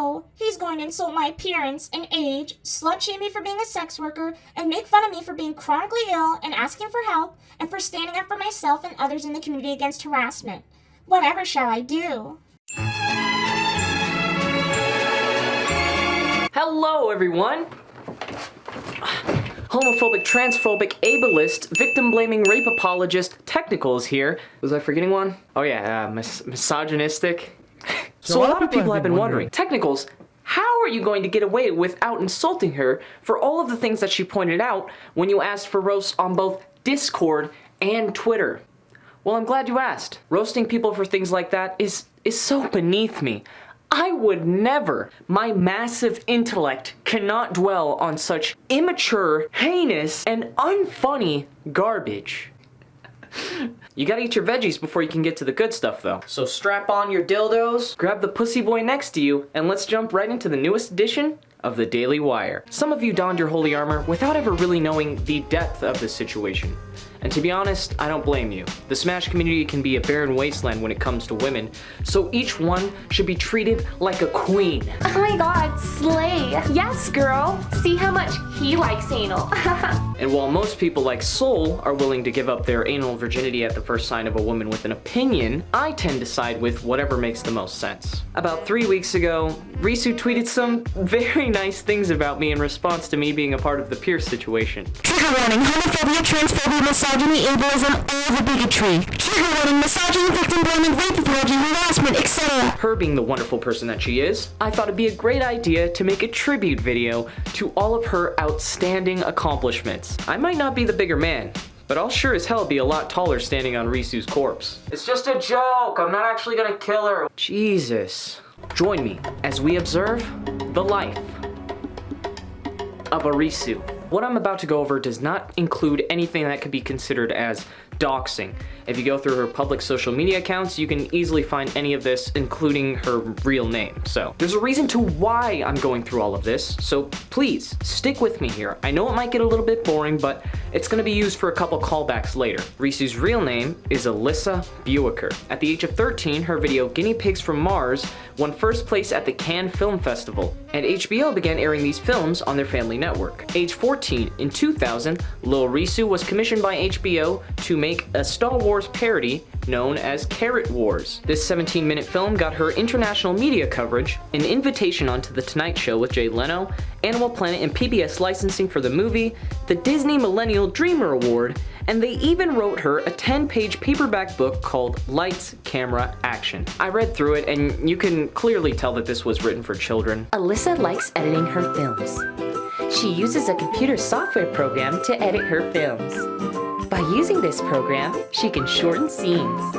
no, he's going to insult my appearance and age, slut-shame me for being a sex worker, and make fun of me for being chronically ill and asking for help, and for standing up for myself and others in the community against harassment. Whatever shall I do? Hello, everyone! Homophobic, transphobic, ableist, victim-blaming, rape apologist, Technicals here. Was I forgetting one? Oh yeah, misogynistic. So a lot of people have been wondering, Technicals, how are you going to get away without insulting her for all of the things that she pointed out when you asked for roasts on both Discord and Twitter? Well, I'm glad you asked. Roasting people for things like that is so beneath me. I would never. My massive intellect cannot dwell on such immature, heinous, and unfunny garbage. You gotta eat your veggies before you can get to the good stuff, though. So strap on your dildos, grab the pussy boy next to you, and let's jump right into the newest edition of the Daily Wire. Some of you donned your holy armor without ever really knowing the depth of the situation. And to be honest, I don't blame you. The Smash community can be a barren wasteland when it comes to women, so each one should be treated like a queen. Oh my god, slay. Yes, girl. See how much he likes anal. And while most people like Soul are willing to give up their anal virginity at the first sign of a woman with an opinion, I tend to side with whatever makes the most sense. About 3 weeks ago, Risu tweeted some very nice things about me in response to me being a part of the Pierce situation. Trigger warning, homophobia, transphobia, misogyny, ableism, all the bigotry. Trigger warning, misogyny, victim blaming, rape apology, harassment, etc. Her being the wonderful person that she is, I thought it'd be a great idea to make a tribute video to all of her outstanding accomplishments. I might not be the bigger man, but I'll sure as hell be a lot taller standing on Risu's corpse. It's just a joke, I'm not actually gonna kill her. Jesus. Join me as we observe the life of Arisu. What I'm about to go over does not include anything that could be considered as doxing. If you go through her public social media accounts, you can easily find any of this, including her real name. So there's a reason to why I'm going through all of this, so please stick with me here. I know it might get a little bit boring, but it's gonna be used for a couple callbacks later. Risu's real name is Alyssa Buicker. At the age of 13, her video Guinea Pigs from Mars won first place at the Cannes Film Festival, and HBO began airing these films on their family network. Age 14, in 2000, Lil Risu was commissioned by HBO to make a Star Wars parody known as Carrot Wars. This 17-minute film got her international media coverage, an invitation onto The Tonight Show with Jay Leno, Animal Planet and PBS licensing for the movie, the Disney Millennial Dreamer Award, and they even wrote her a 10-page paperback book called Lights, Camera, Action. I read through it, and you can clearly tell that this was written for children. Alyssa likes editing her films. She uses a computer software program to edit her films. By using this program, she can shorten scenes.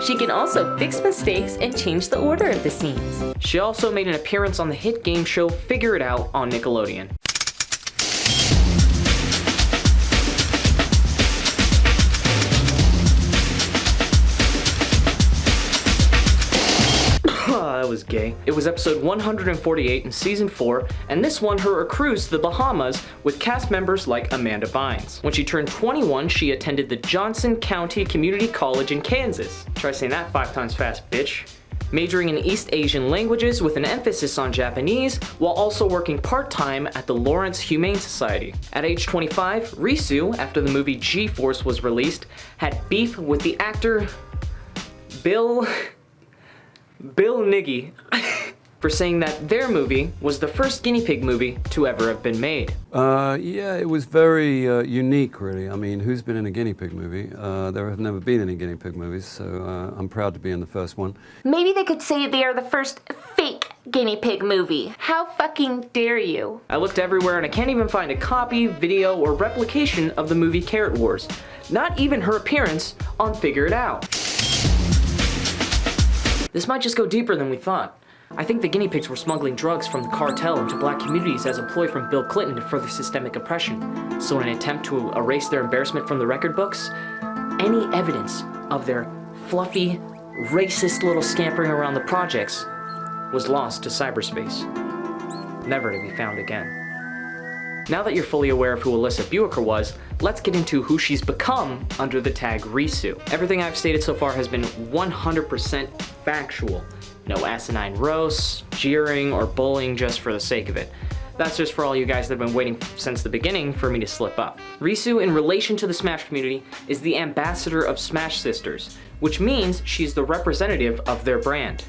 She can also fix mistakes and change the order of the scenes. She also made an appearance on the hit game show Figure It Out on Nickelodeon. That was gay. It was episode 148 in season 4, and this won her a cruise to the Bahamas with cast members like Amanda Bynes. When she turned 21, she attended the Johnson County Community College in Kansas. Try saying that 5 times fast, bitch. Majoring in East Asian languages with an emphasis on Japanese, while also working part-time at the Lawrence Humane Society. At age 25, Risu, after the movie G-Force was released, had beef with the actor Bill Nighy for saying that their movie was the first guinea pig movie to ever have been made. Yeah, it was very unique, really. I mean, who's been in a guinea pig movie? There have never been any guinea pig movies, so I'm proud to be in the first one. Maybe they could say they are the first fake guinea pig movie. How fucking dare you? I looked everywhere and I can't even find a copy, video, or replication of the movie Carrot Wars. Not even her appearance on Figure It Out. This might just go deeper than we thought. I think the guinea pigs were smuggling drugs from the cartel into black communities as a ploy from Bill Clinton to further systemic oppression. So in an attempt to erase their embarrassment from the record books, any evidence of their fluffy, racist little scampering around the projects was lost to cyberspace, never to be found again. Now that you're fully aware of who Alyssa Buicker was, let's get into who she's become under the tag Risu. Everything I've stated so far has been 100% factual. No asinine roasts, jeering, or bullying just for the sake of it. That's just for all you guys that have been waiting since the beginning for me to slip up. Risu, in relation to the Smash community, is the ambassador of Smash Sisters, which means she's the representative of their brand.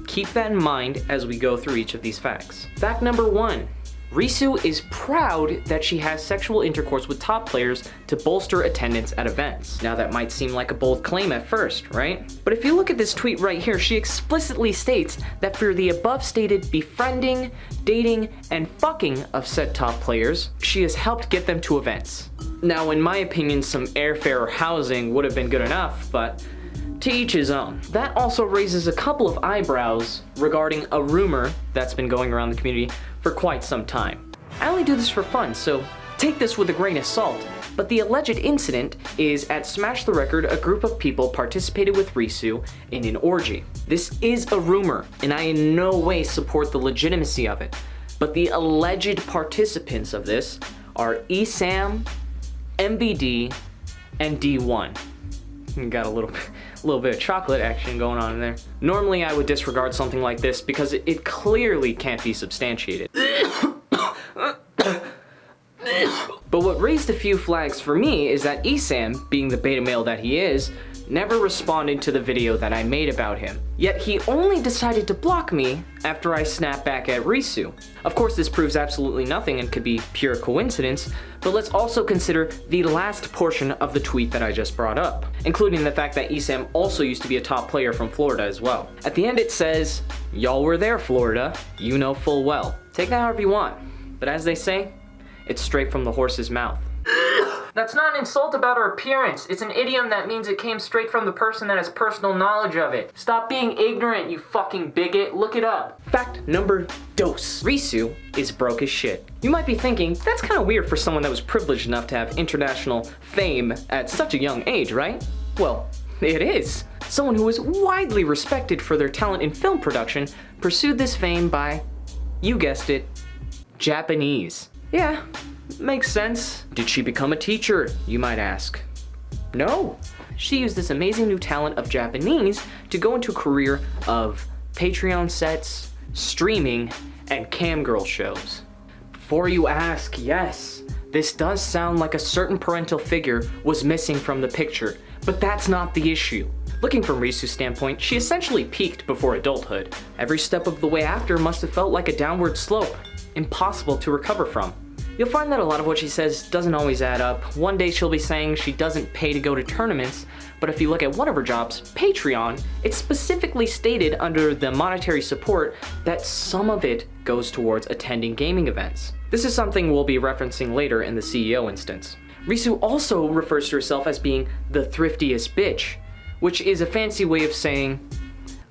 Keep that in mind as we go through each of these facts. Fact number 1. Risu is proud that she has sexual intercourse with top players to bolster attendance at events. Now that might seem like a bold claim at first, right? But if you look at this tweet right here, she explicitly states that for the above stated befriending, dating, and fucking of said top players, she has helped get them to events. Now, in my opinion, some airfare or housing would have been good enough, but to each his own. That also raises a couple of eyebrows regarding a rumor that's been going around the community for quite some time. I only do this for fun, so take this with a grain of salt, but the alleged incident is at Smash the Record, a group of people participated with Risu in an orgy. This is a rumor, and I in no way support the legitimacy of it, but the alleged participants of this are ESAM, MVD, and D1. You got a little bit of chocolate action going on in there. Normally I would disregard something like this because it clearly can't be substantiated. But what raised a few flags for me is that ESAM, being the beta male that he is, never responded to the video that I made about him. Yet he only decided to block me after I snapped back at Risu. Of course, this proves absolutely nothing and could be pure coincidence, but let's also consider the last portion of the tweet that I just brought up, including the fact that ESAM also used to be a top player from Florida as well. At the end it says, "Y'all were there, Florida, you know full well." Take that however you want, but as they say, it's straight from the horse's mouth. That's not an insult about her appearance. It's an idiom that means it came straight from the person that has personal knowledge of it. Stop being ignorant, you fucking bigot. Look it up. Fact number dos. Risu is broke as shit. You might be thinking, that's kind of weird for someone that was privileged enough to have international fame at such a young age, right? Well, it is. Someone who is widely respected for their talent in film production pursued this fame by, you guessed it, Japanese. Yeah. Makes sense. Did she become a teacher, you might ask? No. She used this amazing new talent of Japanese to go into a career of Patreon sets, streaming, and camgirl shows. Before you ask, yes, this does sound like a certain parental figure was missing from the picture, but that's not the issue. Looking from Risu's standpoint, she essentially peaked before adulthood. Every step of the way after must have felt like a downward slope, impossible to recover from. You'll find that a lot of what she says doesn't always add up. One day she'll be saying she doesn't pay to go to tournaments, but if you look at one of her jobs, Patreon, it's specifically stated under the monetary support that some of it goes towards attending gaming events. This is something we'll be referencing later in the CEO instance. Risu also refers to herself as being the thriftiest bitch, which is a fancy way of saying,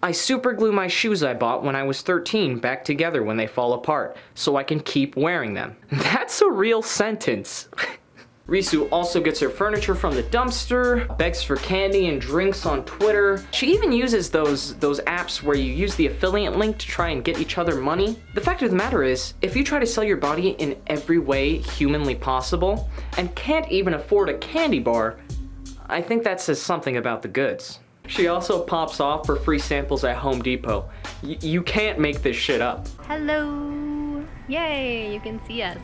I super glue my shoes I bought when I was 13 back together when they fall apart, so I can keep wearing them. That's a real sentence. Risu also gets her furniture from the dumpster, begs for candy and drinks on Twitter. She even uses those apps where you use the affiliate link to try and get each other money. The fact of the matter is, if you try to sell your body in every way humanly possible, and can't even afford a candy bar, I think that says something about the goods. She also pops off for free samples at Home Depot. You can't make this shit up. Hello! Yay, you can see us.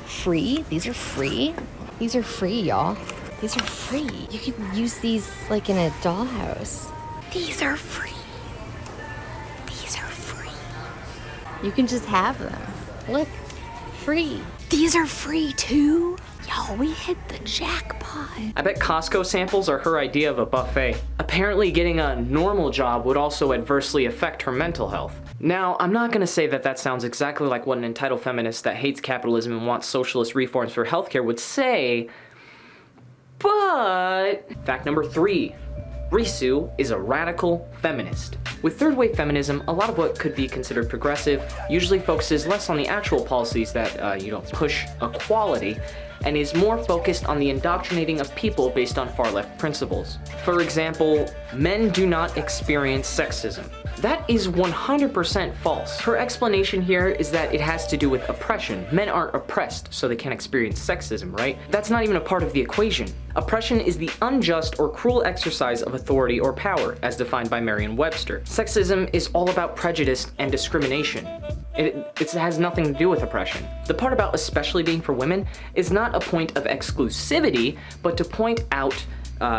Free? These are free? These are free, y'all. These are free. You can use these like in a dollhouse. These are free. These are free. You can just have them. Look, free. These are free too. Y'all, we hit the jackpot. I bet Costco samples are her idea of a buffet. Apparently getting a normal job would also adversely affect her mental health. Now, I'm not gonna say that sounds exactly like what an entitled feminist that hates capitalism and wants socialist reforms for healthcare would say, but... Fact number 3. Risu is a radical feminist. With third wave feminism, a lot of what could be considered progressive usually focuses less on the actual policies that, push equality, and is more focused on the indoctrinating of people based on far left principles. For example, men do not experience sexism. That is 100% false. Her explanation here is that it has to do with oppression. Men aren't oppressed, so they can't experience sexism, right? That's not even a part of the equation. Oppression is the unjust or cruel exercise of authority or power, as defined by Merriam-Webster. Sexism is all about prejudice and discrimination. It has nothing to do with oppression. The part about especially being for women is not a point of exclusivity, but to point out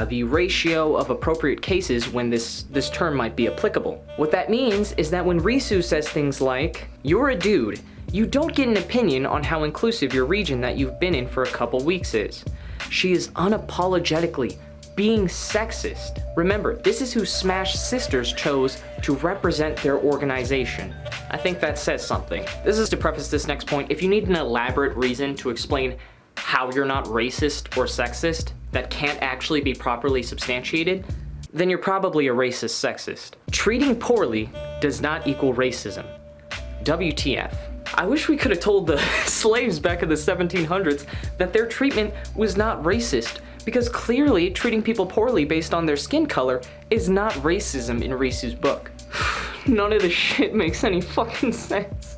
the ratio of appropriate cases when this term might be applicable. What that means is that when Risu says things like, "You're a dude," you don't get an opinion on how inclusive your region that you've been in for a couple weeks is. She is unapologetically being sexist. Remember, this is who Smash Sisters chose to represent their organization. I think that says something. This is to preface this next point. If you need an elaborate reason to explain how you're not racist or sexist that can't actually be properly substantiated, then you're probably a racist sexist. Treating poorly does not equal racism. WTF. I wish we could have told the slaves back in the 1700s that their treatment was not racist, because clearly treating people poorly based on their skin color is not racism in Risu's book. None of this shit makes any fucking sense.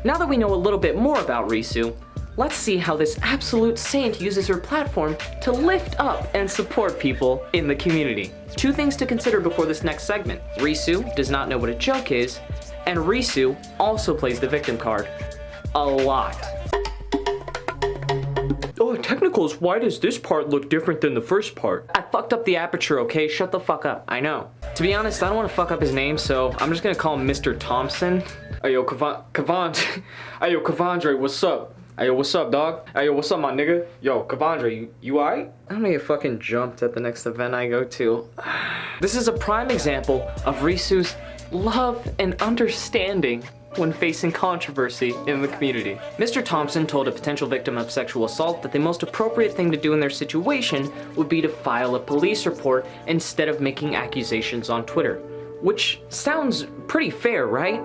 Now that we know a little bit more about Risu, let's see how this absolute saint uses her platform to lift up and support people in the community. Two things to consider before this next segment. Risu does not know what a joke is, and Risu also plays the victim card a lot. Oh, technicals, why does this part look different than the first part? I fucked up the aperture, okay? Shut the fuck up. I know. To be honest, I don't want to fuck up his name, so I'm just gonna call him Mr. Thompson. Ayo, Ayo, Kavandre, what's up? Ayo, what's up, dog? Ayo, what's up, my nigga? Yo, Kavandre, you alright? I'm gonna get fucking jumped at the next event I go to. This is a prime example of Risu's love and understanding when facing controversy in the community. Mr. Thompson told a potential victim of sexual assault that the most appropriate thing to do in their situation would be to file a police report instead of making accusations on Twitter. Which sounds pretty fair, right?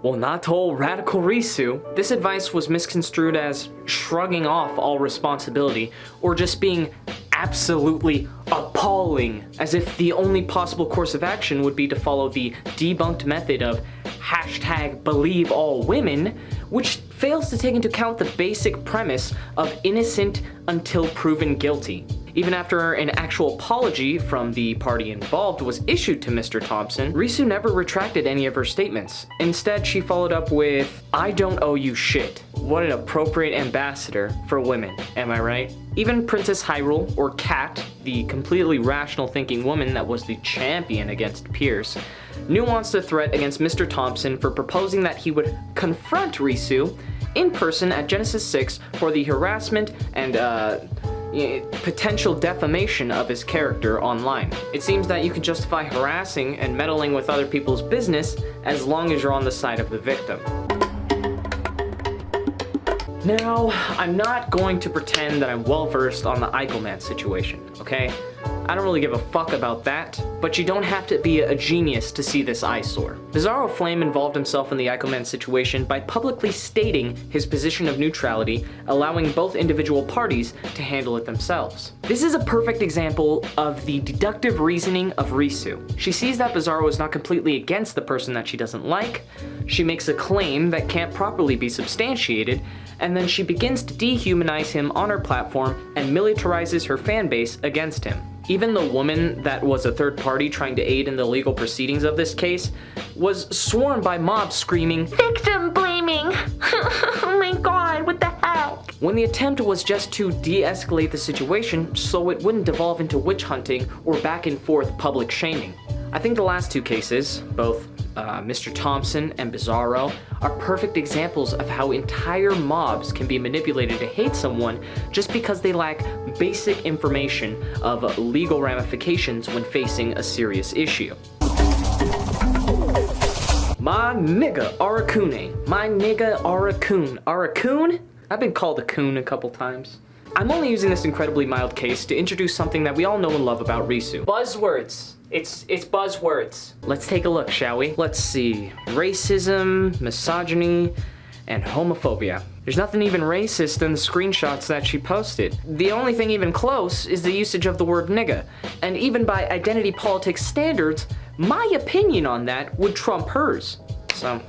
Well, not to old radical Risu. This advice was misconstrued as shrugging off all responsibility or just being absolutely appalling, as if the only possible course of action would be to follow the debunked method of #BelieveAllWomen, which fails to take into account the basic premise of innocent until proven guilty. Even after an actual apology from the party involved was issued to Mr. Thompson, Risu never retracted any of her statements. Instead, she followed up with, "I don't owe you shit." What an appropriate ambassador for women, am I right? Even Princess Hyrule, or Kat, the completely rational thinking woman that was the champion against Pierce, nuanced the threat against Mr. Thompson for proposing that he would confront Risu in person at Genesis 6 for the harassment and potential defamation of his character online. It seems that you can justify harassing and meddling with other people's business as long as you're on the side of the victim. Now, I'm not going to pretend that I'm well versed on the Eichelman situation, okay? I don't really give a fuck about that, but you don't have to be a genius to see this eyesore. Bizarro Flame involved himself in the Eichelman situation by publicly stating his position of neutrality, allowing both individual parties to handle it themselves. This is a perfect example of the deductive reasoning of Risu. She sees that Bizarro is not completely against the person that she doesn't like, she makes a claim that can't properly be substantiated, and then she begins to dehumanize him on her platform and militarizes her fan base against him. Even the woman that was a third party trying to aid in the legal proceedings of this case was swarmed by mobs screaming, Victim blaming! Oh my god, what the heck? when the attempt was just to de-escalate the situation so it wouldn't devolve into witch hunting or back and forth public shaming. I think the last two cases, both Mr. Thompson and Bizarro, are perfect examples of how entire mobs can be manipulated to hate someone just because they lack basic information of legal ramifications when facing a serious issue. My nigga Arakune. My nigga Arakune. Arakune? I've been called a coon a couple times. I'm only using this incredibly mild case to introduce something that we all know and love about Risu. Buzzwords. It's buzzwords. Let's take a look, shall we? Let's see. Racism, misogyny, and homophobia. There's nothing even racist in the screenshots that she posted. The only thing even close is the usage of the word nigga. And even by identity politics standards, my opinion on that would trump hers. So,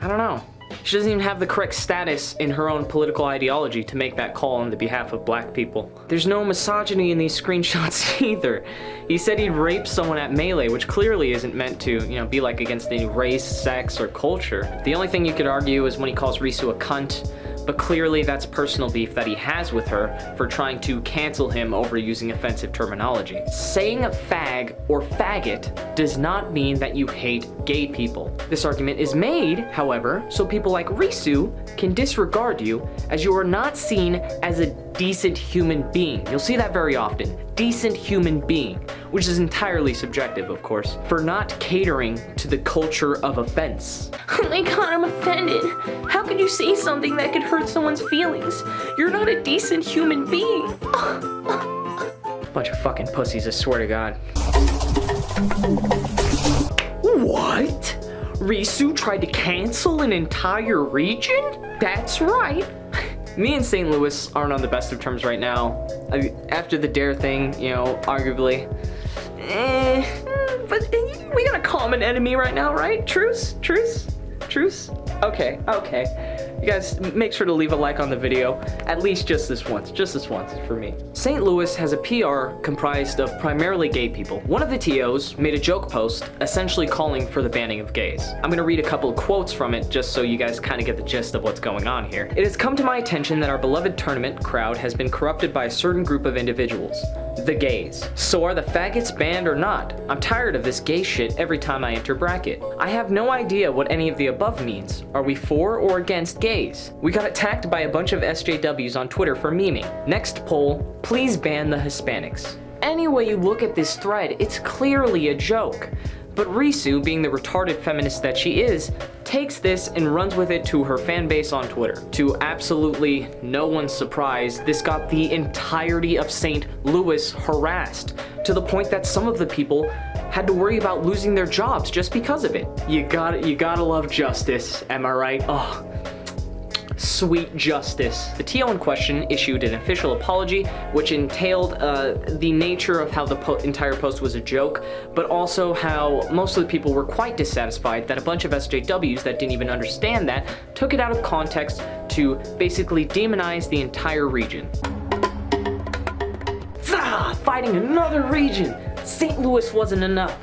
I don't know. She doesn't even have the correct status in her own political ideology to make that call on the behalf of black people. There's no misogyny in these screenshots either. He said he'd rape someone at Melee, which clearly isn't meant to, be like against any race, sex, or culture. The only thing you could argue is when he calls Risu a cunt, but clearly that's personal beef that he has with her for trying to cancel him over using offensive terminology. Saying fag or faggot does not mean that you hate gay people. This argument is made, however, so people like Risu can disregard you as you are not seen as a decent human being. You'll see that very often. Decent human being, which is entirely subjective, of course, for not catering to the culture of offense. Oh my god, I'm offended. How could you say something that could hurt someone's feelings? You're not a decent human being. Bunch of fucking pussies, I swear to God. What? Risu tried to cancel an entire region? That's right. Me and St. Louis aren't on the best of terms right now. After the Dare thing, arguably. But we got a common enemy right now, right? Truce? Okay. You guys make sure to leave a like on the video, at least just this once for me. St. Louis has a PR comprised of primarily gay people. One of the TOs made a joke post essentially calling for the banning of gays. I'm gonna read a couple of quotes from it just so you guys kind of get the gist of what's going on here. It has come to my attention that our beloved tournament crowd has been corrupted by a certain group of individuals. The gays. So are the faggots banned or not? I'm tired of this gay shit every time I enter bracket. I have no idea what any of the above means. Are we for or against gays? We got attacked by a bunch of SJWs on Twitter for memeing. Next poll, please ban the Hispanics. Any way you look at this thread, it's clearly a joke. But Risu, being the retarded feminist that she is, takes this and runs with it to her fan base on Twitter. To absolutely no one's surprise, this got the entirety of St. Louis harassed, to the point that some of the people had to worry about losing their jobs just because of it. You gotta love justice, am I right? Oh. Sweet justice. The TO in question issued an official apology, which entailed the nature of how the entire post was a joke, but also how most of the people were quite dissatisfied that a bunch of SJWs that didn't even understand that took it out of context to basically demonize the entire region. Fighting another region! St. Louis wasn't enough.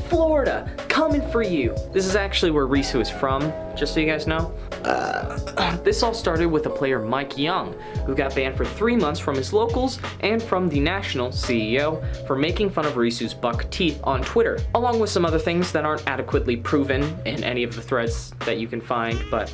Florida, coming for you. This is actually where Risu is from, just so you guys know. This all started with a player Mike Young, who got banned for 3 months from his locals and from the national CEO for making fun of Risu's buck teeth on Twitter, along with some other things that aren't adequately proven in any of the threads that you can find, but,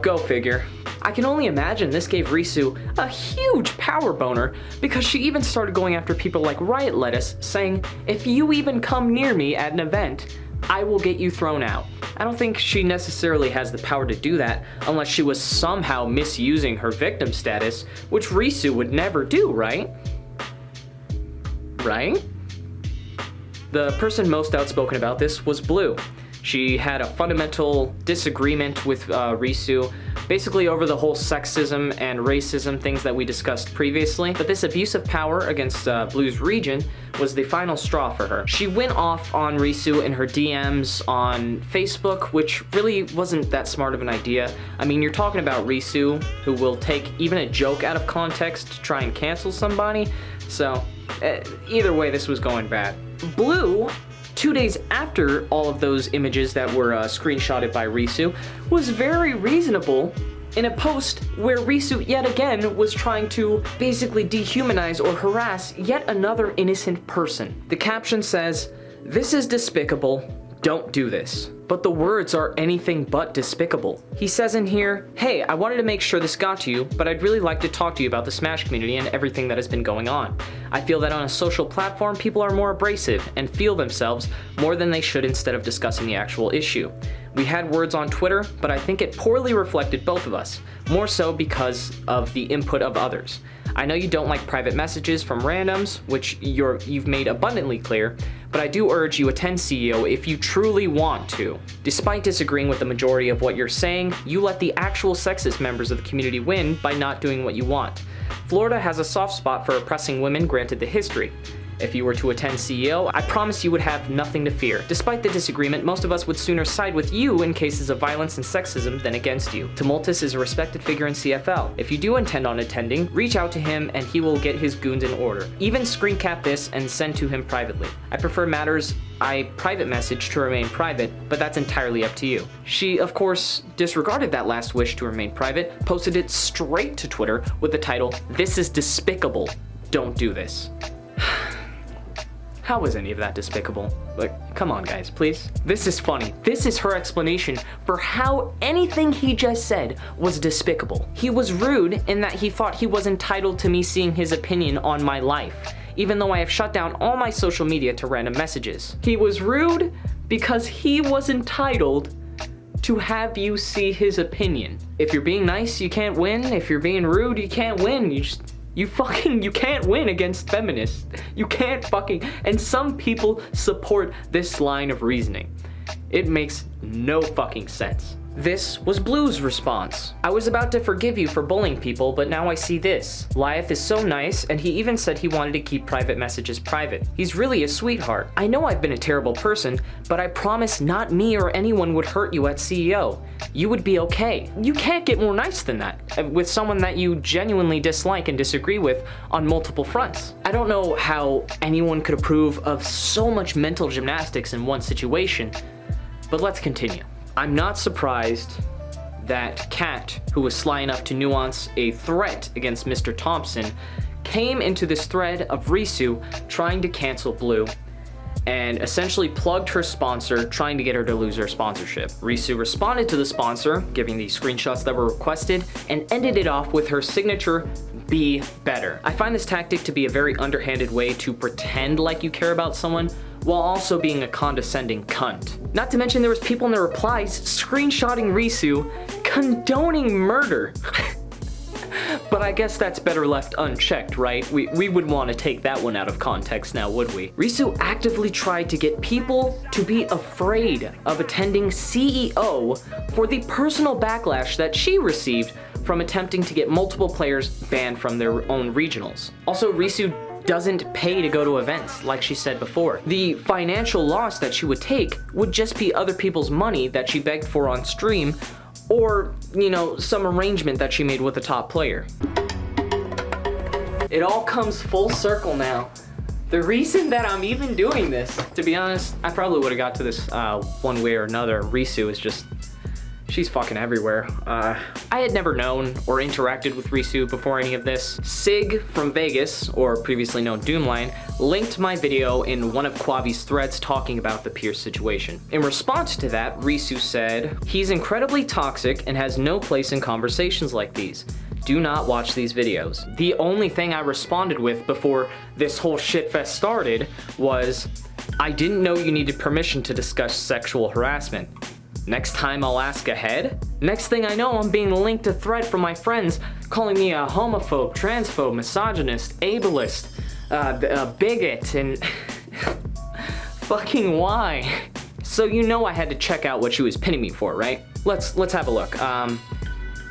go figure. I can only imagine this gave Risu a huge power boner because she even started going after people like Riot Lettuce, saying, if you even come near me at an event, I will get you thrown out. I don't think she necessarily has the power to do that unless she was somehow misusing her victim status, which Risu would never do, right? Right? The person most outspoken about this was Blue. She had a fundamental disagreement with Risu, basically over the whole sexism and racism things that we discussed previously, but this abuse of power against Blue's region was the final straw for her. She went off on Risu in her DMs on Facebook, which really wasn't that smart of an idea. I mean, you're talking about Risu, who will take even a joke out of context to try and cancel somebody, so either way, this was going bad. Blue, 2 days after all of those images that were screenshotted by Risu, was very reasonable in a post where Risu yet again was trying to basically dehumanize or harass yet another innocent person. The caption says, "This is despicable, don't do this." But the words are anything but despicable. He says in here, "Hey, I wanted to make sure this got to you, but I'd really like to talk to you about the Smash community and everything that has been going on. I feel that on a social platform, people are more abrasive and feel themselves more than they should instead of discussing the actual issue. We had words on Twitter, but I think it poorly reflected both of us, more so because of the input of others. I know you don't like private messages from randoms, which you've made abundantly clear, but I do urge you attend CEO if you truly want to. Despite disagreeing with the majority of what you're saying, you let the actual sexist members of the community win by not doing what you want. Florida has a soft spot for oppressing women, granted the history. If you were to attend CEO, I promise you would have nothing to fear. Despite the disagreement, most of us would sooner side with you in cases of violence and sexism than against you. Tumultus is a respected figure in CFL. If you do intend on attending, reach out to him and he will get his goons in order. Even screen cap this and send to him privately. I prefer matters I private message to remain private, but that's entirely up to you. She, of course, disregarded that last wish to remain private, posted it straight to Twitter with the title, "This is despicable. Don't do this." How is any of that despicable? Like, come on guys, please. This is funny. This is her explanation for how anything he just said was despicable. He was rude in that he thought he was entitled to me seeing his opinion on my life, even though I have shut down all my social media to random messages. He was rude because he was entitled to have you see his opinion. If you're being nice, you can't win. If you're being rude, you can't win. You can't win against feminists. You can't fucking, and some people support this line of reasoning. It makes no fucking sense. This was Blue's response. "I was about to forgive you for bullying people, but now I see this. Lyeth is so nice, and he even said he wanted to keep private messages private. He's really a sweetheart. I know I've been a terrible person, but I promise not me or anyone would hurt you at CEO. You would be okay." You can't get more nice than that, with someone that you genuinely dislike and disagree with on multiple fronts. I don't know how anyone could approve of so much mental gymnastics in one situation, but let's continue. I'm not surprised that Kat, who was sly enough to nuance a threat against Mr. Thompson, came into this thread of Risu trying to cancel Blue and essentially plugged her sponsor, trying to get her to lose her sponsorship. Risu responded to the sponsor, giving the screenshots that were requested, and ended it off with her signature, "Be better." I find this tactic to be a very underhanded way to pretend like you care about someone while also being a condescending cunt. Not to mention there was people in the replies screenshotting Risu condoning murder. But I guess that's better left unchecked, right? We would want to take that one out of context now, would we? Risu actively tried to get people to be afraid of attending CEO for the personal backlash that she received from attempting to get multiple players banned from their own regionals. Also, Risu doesn't pay to go to events, like she said before. The financial loss that she would take would just be other people's money that she begged for on stream, or, you know, some arrangement that she made with a top player. It all comes full circle now. The reason that I'm even doing this, to be honest, I probably would have got to this one way or another. Risu is just, she's fucking everywhere. I had never known or interacted with Risu before any of this. Sig from Vegas, or previously known Doomline, linked my video in one of Quavi's threads talking about the Pierce situation. In response to that, Risu said, "He's incredibly toxic and has no place in conversations like these. Do not watch these videos." The only thing I responded with before this whole shitfest started was, "I didn't know you needed permission to discuss sexual harassment. Next time I'll ask ahead." Next thing I know, I'm being linked to thread from my friends calling me a homophobe, transphobe, misogynist, ableist, a bigot, and fucking why? So you know I had to check out what she was pinning me for, right? Let's have a look.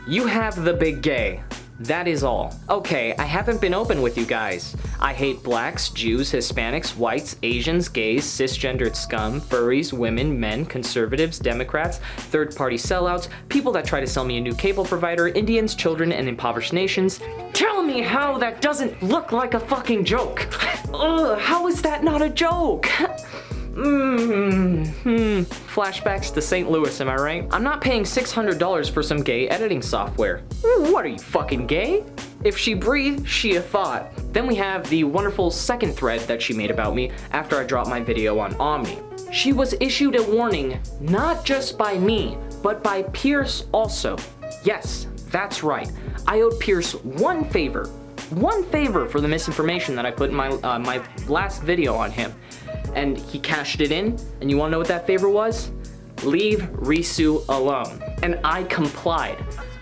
You have the big gay. That is all. Okay, I haven't been open with you guys. I hate blacks, Jews, Hispanics, whites, Asians, gays, cisgendered scum, furries, women, men, conservatives, Democrats, third-party sellouts, people that try to sell me a new cable provider, Indians, children, and impoverished nations. Tell me how that doesn't look like a fucking joke. Ugh, how is that not a joke? Flashbacks to St. Louis, am I right? I'm not paying $600 for some gay editing software. What are you, fucking gay? If she breathed, she a thought. Then we have the wonderful second thread that she made about me after I dropped my video on Omni. She was issued a warning, not just by me, but by Pierce also. Yes, that's right. I owed Pierce one favor for the misinformation that I put in my last video on him. And he cashed it in, and you wanna know what that favor was? Leave Risu alone. And I complied.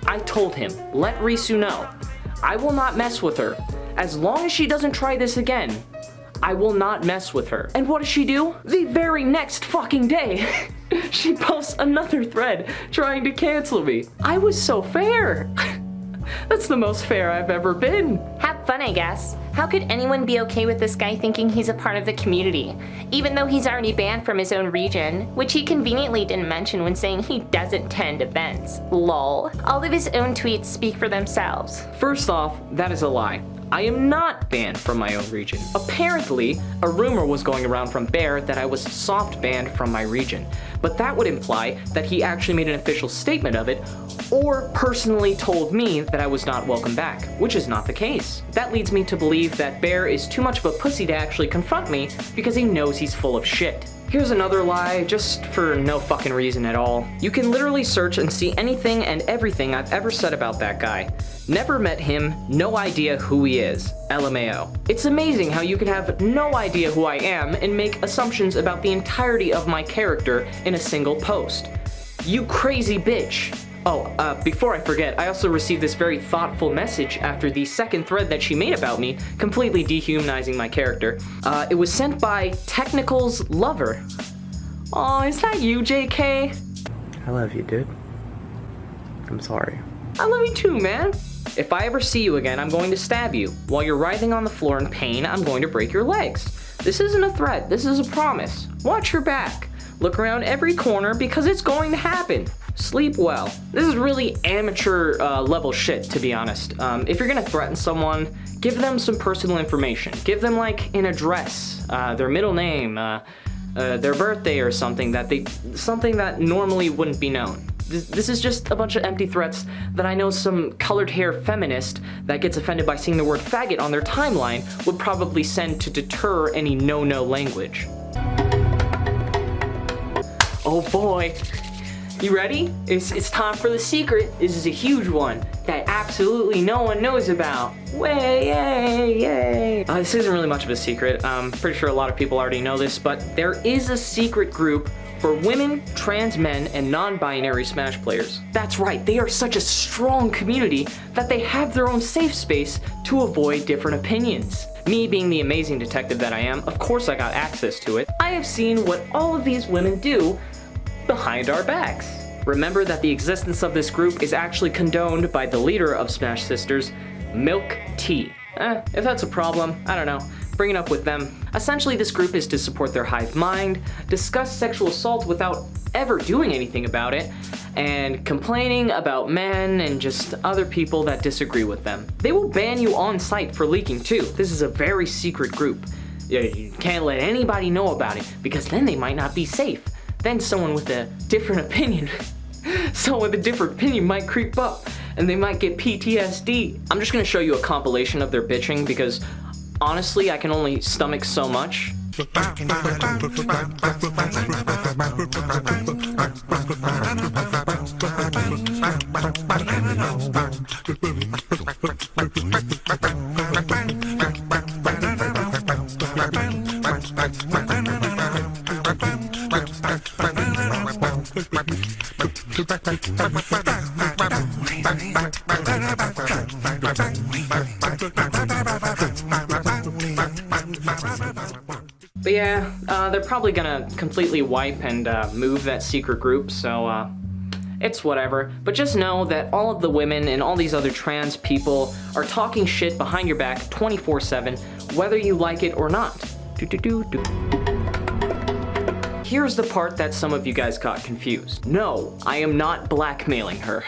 I told him, let Risu know. I will not mess with her. As long as she doesn't try this again, I will not mess with her. And what does she do? The very next fucking day, she posts another thread trying to cancel me. I was so fair. That's the most fair I've ever been. Have fun, I guess. How could anyone be okay with this guy thinking he's a part of the community, even though he's already banned from his own region, which he conveniently didn't mention when saying he doesn't attend events. Lol. All of his own tweets speak for themselves. First off, that is a lie. I am not banned from my own region. Apparently, a rumor was going around from Bear that I was soft banned from my region, but that would imply that he actually made an official statement of it, or personally told me that I was not welcome back, which is not the case. That leads me to believe that Bear is too much of a pussy to actually confront me because he knows he's full of shit. Here's another lie, just for no fucking reason at all. You can literally search and see anything and everything I've ever said about that guy. Never met him, no idea who he is. LMAO. It's amazing how you can have no idea who I am and make assumptions about the entirety of my character in a single post. You crazy bitch. Oh, before I forget, I also received this very thoughtful message after the second thread that she made about me, completely dehumanizing my character. It was sent by Technical's Lover. Aw, is that you, JK? I love you, dude. I'm sorry. I love you too, man. If I ever see you again, I'm going to stab you. While you're writhing on the floor in pain, I'm going to break your legs. This isn't a threat, this is a promise. Watch your back. Look around every corner because it's going to happen. Sleep well. This is really amateur level shit, to be honest. If you're gonna threaten someone, give them some personal information. Give them like an address, their middle name, their birthday or something that normally wouldn't be known. This is just a bunch of empty threats that I know some colored hair feminist that gets offended by seeing the word faggot on their timeline would probably send to deter any no-no language. Oh boy. You ready? It's time for the secret. This is a huge one that absolutely no one knows about. Way, yay. This isn't really much of a secret. I'm pretty sure a lot of people already know this, but there is a secret group for women, trans men, and non-binary Smash players. That's right, they are such a strong community that they have their own safe space to avoid different opinions. Me being the amazing detective that I am, of course I got access to it. I have seen what all of these women do behind our backs. Remember that the existence of this group is actually condoned by the leader of Smash Sisters, Milk Tea. If that's a problem, I don't know, bring it up with them. Essentially, this group is to support their hive mind, discuss sexual assault without ever doing anything about it, and complaining about men and just other people that disagree with them. They will ban you on site for leaking too. This is a very secret group. You can't let anybody know about it because then they might not be safe. Then someone with a different opinion might creep up and they might get PTSD. I'm just gonna show you a compilation of their bitching because honestly, I can only stomach so much. But yeah, they're probably gonna completely wipe and move that secret group, so it's whatever. But just know that all of the women and all these other trans people are talking shit behind your back 24/7, whether you like it or not. Here's the part that some of you guys got confused. No, I am not blackmailing her.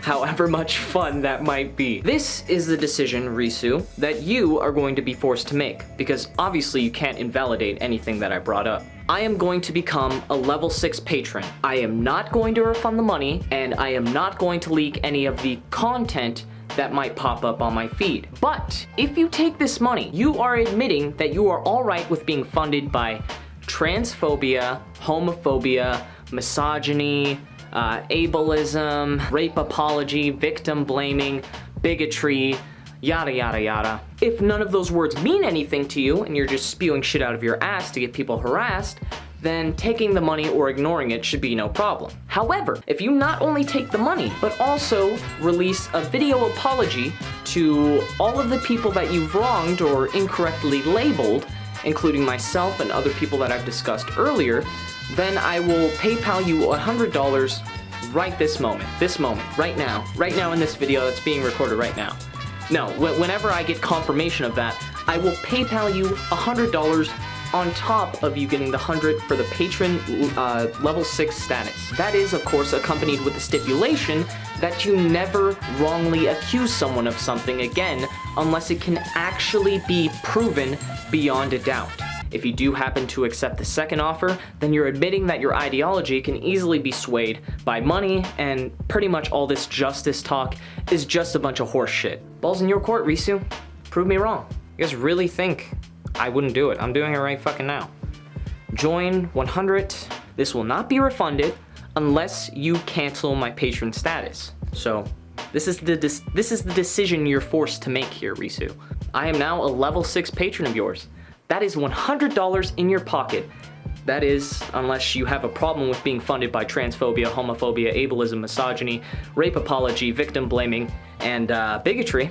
However much fun that might be. This is the decision, Risu, that you are going to be forced to make, because obviously you can't invalidate anything that I brought up. I am going to become a level 6 patron. I am not going to refund the money, and I am not going to leak any of the content that might pop up on my feed. But if you take this money, you are admitting that you are alright with being funded by transphobia, homophobia, misogyny, ableism, rape apology, victim blaming, bigotry, yada yada yada. If none of those words mean anything to you and you're just spewing shit out of your ass to get people harassed, then taking the money or ignoring it should be no problem. However, if you not only take the money, but also release a video apology to all of the people that you've wronged or incorrectly labeled, including myself and other people that I've discussed earlier, then I will PayPal you $100 right this moment, right now in this video that's being recorded right now. No, whenever I get confirmation of that, I will PayPal you $100 on top of you getting the 100 for the patron level 6 status. That is, of course, accompanied with the stipulation that you never wrongly accuse someone of something again unless it can actually be proven beyond a doubt. If you do happen to accept the second offer, then you're admitting that your ideology can easily be swayed by money, and pretty much all this justice talk is just a bunch of horse shit. Ball's in your court, Risu. Prove me wrong. You guys really think I wouldn't do it? I'm doing it right fucking now. Join 100. This will not be refunded unless you cancel my patron status. So this is the decision you're forced to make here, Risu. I am now a level 6 patron of yours. That is $100 in your pocket. That is, unless you have a problem with being funded by transphobia, homophobia, ableism, misogyny, rape apology, victim blaming, and bigotry.